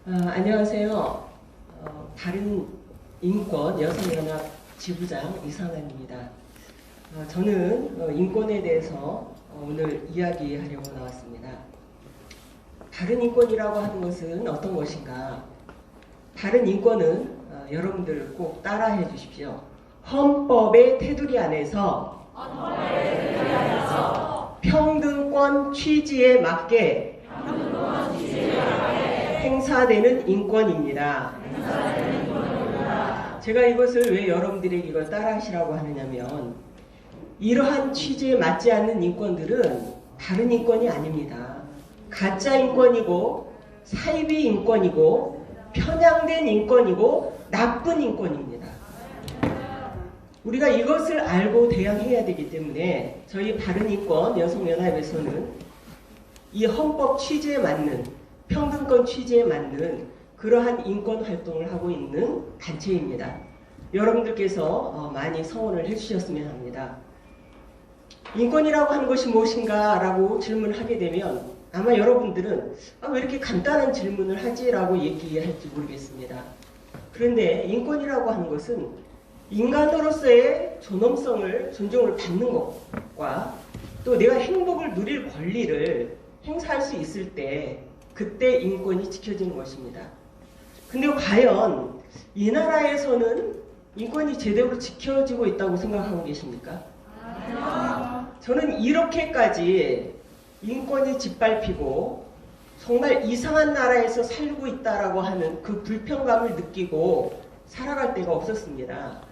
안녕하세요. 바른 인권 여성연합 지부장 이상은입니다. 저는 인권에 대해서 오늘 이야기하려고 나왔습니다. 바른 인권이라고 하는 것은 어떤 것인가? 바른 인권은 여러분들 꼭 따라해 주십시오. 헌법의 테두리 안에서 평등권 취지에 맞게 행사되는 인권입니다. 제가 이것을 왜 여러분들에게 이걸 따라하시라고 하느냐면, 이러한 취지에 맞지 않는 인권들은 바른 인권이 아닙니다. 가짜 인권이고 사이비 인권이고 편향된 인권이고 나쁜 인권입니다. 우리가 이것을 알고 대항해야 되기 때문에 저희 바른인권 여성연합에서는 이 헌법 취지에 맞는, 평등권 취지에 맞는 그러한 인권 활동을 하고 있는 단체입니다. 여러분들께서 많이 성원을 해주셨으면 합니다. 인권이라고 하는 것이 무엇인가 라고 질문을 하게 되면 아마 여러분들은 왜 이렇게 간단한 질문을 하지? 라고 얘기할지 모르겠습니다. 그런데 인권이라고 하는 것은 인간으로서의 존엄성을, 존중을 받는 것과 또 내가 행복을 누릴 권리를 행사할 수 있을 때 그때 인권이 지켜지는 것입니다. 근데 과연 이 나라에서는 인권이 제대로 지켜지고 있다고 생각하고 계십니까? 저는 이렇게까지 인권이 짓밟히고 정말 이상한 나라에서 살고 있다라고 하는 그 불편감을 느끼고 살아갈 때가 없었습니다.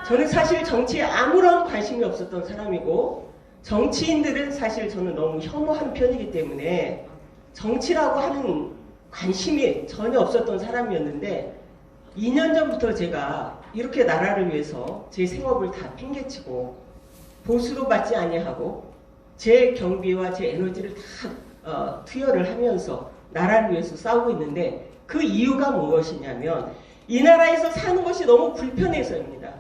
저는 사실 정치에 아무런 관심이 없었던 사람이고, 정치인들은 사실 저는 너무 혐오한 편이기 때문에 정치라고 하는 관심이 전혀 없었던 사람이었는데, 2년 전부터 제가 이렇게 나라를 위해서 제 생업을 다 팽개치고 보수도 받지 아니하고 제 경비와 제 에너지를 다 투여를 하면서 나라를 위해서 싸우고 있는데, 그 이유가 무엇이냐면 이 나라에서 사는 것이 너무 불편해서입니다.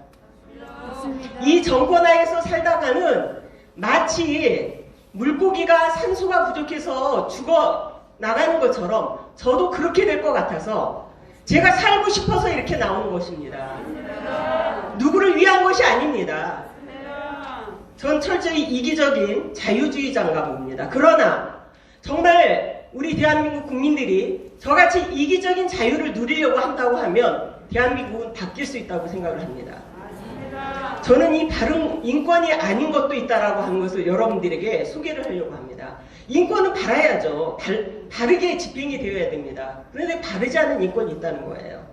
이 정권 하에서 살다가는 마치 물고기가 산소가 부족해서 죽어 나가는 것처럼 저도 그렇게 될 것 같아서 제가 살고 싶어서 이렇게 나오는 것입니다. 누구를 위한 것이 아닙니다. 전 철저히 이기적인 자유주의자인가 봅니다. 그러나 정말 우리 대한민국 국민들이 저같이 이기적인 자유를 누리려고 한다고 하면 대한민국은 바뀔 수 있다고 생각을 합니다. 저는 이 바른 인권이 아닌 것도 있다라고 하는 것을 여러분들에게 소개를 하려고 합니다. 인권은 바라야죠. 바르게 집행이 되어야 됩니다. 그런데 바르지 않은 인권이 있다는 거예요.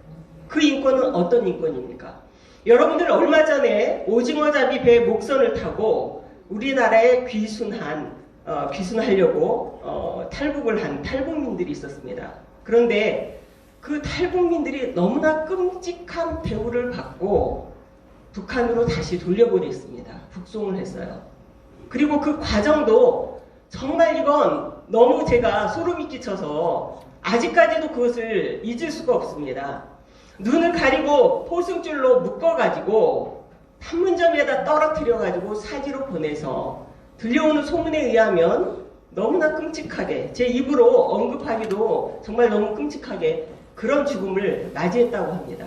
그 인권은 어떤 인권입니까? 여러분들 얼마 전에 오징어잡이 배 목선을 타고 우리나라에 귀순하려고 탈북을 한 탈북민들이 있었습니다. 그런데 그 탈북민들이 너무나 끔찍한 대우를 받고 북한으로 다시 돌려보냈습니다. 북송을 했어요. 그리고 그 과정도 정말 이건 너무 제가 소름이 끼쳐서 아직까지도 그것을 잊을 수가 없습니다. 눈을 가리고 포승줄로 묶어가지고 판문점에다 떨어뜨려가지고 사지로 보내서 들려오는 소문에 의하면 너무나 끔찍하게, 제 입으로 언급하기도 정말 너무 끔찍하게 그런 죽음을 맞이했다고 합니다.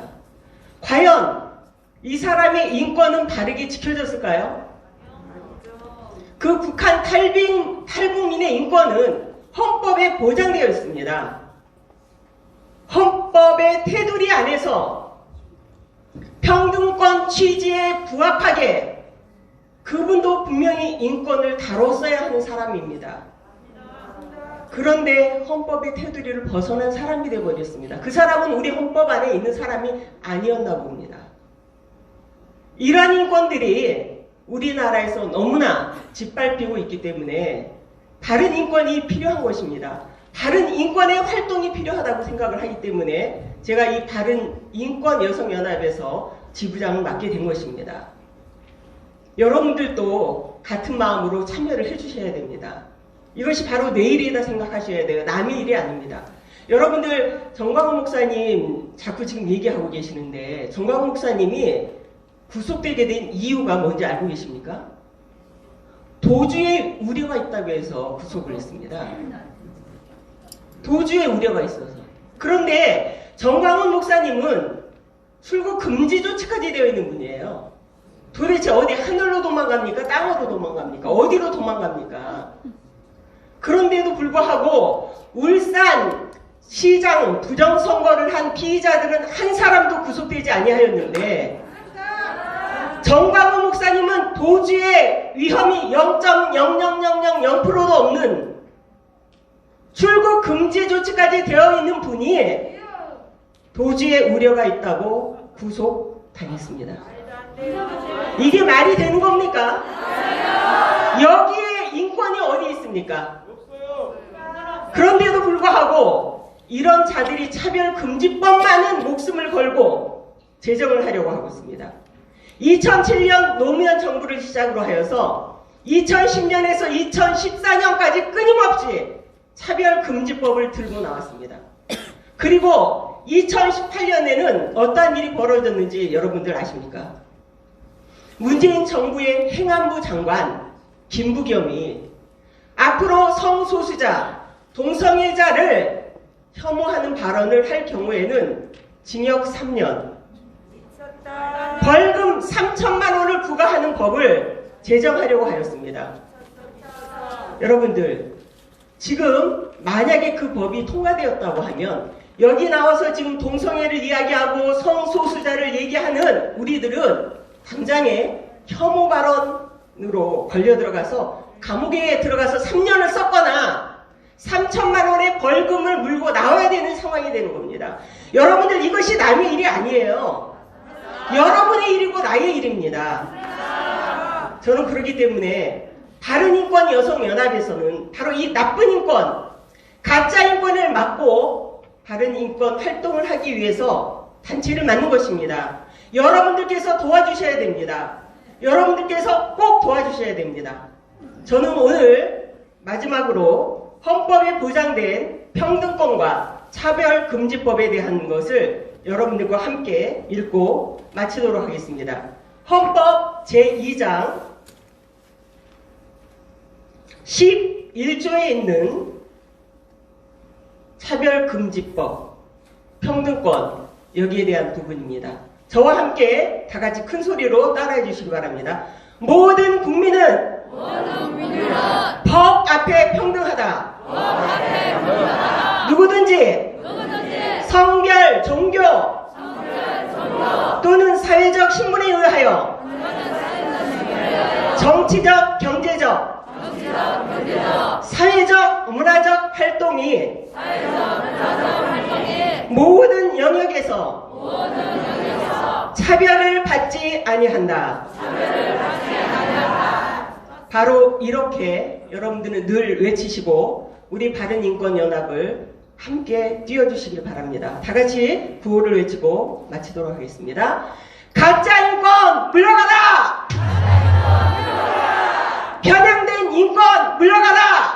과연 이 사람의 인권은 바르게 지켜졌을까요? 그 북한 탈북민의 인권은 헌법에 보장되어 있습니다. 헌법의 테두리 안에서 평등권 취지에 부합하게 그분도 분명히 인권을 다뤘어야 하는 사람입니다. 그런데 헌법의 테두리를 벗어난 사람이 되어버렸습니다. 그 사람은 우리 헌법 안에 있는 사람이 아니었나 봅니다. 이러한 인권들이 우리나라에서 너무나 짓밟히고 있기 때문에 바른 인권이 필요한 것입니다. 바른 인권의 활동이 필요하다고 생각을 하기 때문에 제가 이 바른 인권 여성연합에서 지부장을 맡게 된 것입니다. 여러분들도 같은 마음으로 참여를 해주셔야 됩니다. 이것이 바로 내 일이다 생각하셔야 돼요. 남의 일이 아닙니다. 여러분들 정광훈 목사님 자꾸 지금 얘기하고 계시는데, 정광훈 목사님이 구속되게 된 이유가 뭔지 알고 계십니까? 도주의 우려가 있다고 해서 구속을 했습니다. 도주의 우려가 있어서. 그런데 정광훈 목사님은 출국 금지 조치까지 되어 있는 분이에요. 도대체 어디 하늘로 도망갑니까? 땅으로 도망갑니까? 어디로 도망갑니까? 그런데도 불구하고 울산 시장 부정선거를 한 피의자들은 한 사람도 구속되지 아니하였는데 정광훈 목사님은 도주의 위험이 0.00000%도 없는 출국 금지 조치까지 되어 있는 분이 도주의 우려가 있다고 구속당했습니다. 이게 말이 되는 겁니까? 여기에 인권이 어디 있습니까? 그런데도 불구하고 이런 자들이 차별금지법만은 목숨을 걸고 제정을 하려고 하고 있습니다. 2007년 노무현 정부를 시작으로 하여서 2010년에서 2014년까지 끊임없이 차별금지법을 들고 나왔습니다. 그리고 2018년에는 어떠한 일이 벌어졌는지 여러분들 아십니까? 문재인 정부의 행안부 장관 김부겸이 앞으로 성소수자, 동성애자를 혐오하는 발언을 할 경우에는 징역 3년, 벌금 3천만 원을 부과하는 법을 제정하려고 하였습니다. 여러분들, 지금 만약에 그 법이 통과되었다고 하면 여기 나와서 지금 동성애를 이야기하고 성소수자를 얘기하는 우리들은 당장에 혐오 발언으로 걸려 들어가서 감옥에 들어가서 3년을 썼거나 3천만 원의 벌금을 물고 나와야 되는 상황이 되는 겁니다. 여러분들, 이것이 남의 일이 아니에요. 여러분의 일이고 나의 일입니다. 저는 그렇기 때문에 바른인권 여성연합에서는 바로 이 나쁜 인권, 가짜 인권을 막고 바른인권 활동을 하기 위해서 단체를 만든 것입니다. 여러분들께서 도와주셔야 됩니다. 여러분들께서 꼭 도와주셔야 됩니다. 저는 오늘 마지막으로 헌법에 보장된 평등권과 차별금지법에 대한 것을 여러분들과 함께 읽고 마치도록 하겠습니다. 헌법 제2장 11조에 있는 차별금지법, 평등권, 여기에 대한 부분입니다. 저와 함께 다 같이 큰 소리로 따라해 주시기 바랍니다. 모든 국민은 법 앞에 평등하다. 누구든지 성별, 종교 또는 사회적 신분에 의하여 정치적, 경제적, 사회적, 문화적 활동이 모든 영역에서 차별을 받지 아니한다. 바로 이렇게 여러분들은 늘 외치시고 우리 바른인권연합을 함께 띄워주시길 바랍니다. 다 같이 구호를 외치고 마치도록 하겠습니다. 가짜 인권 물러가라! 편향된 인권 물러가라!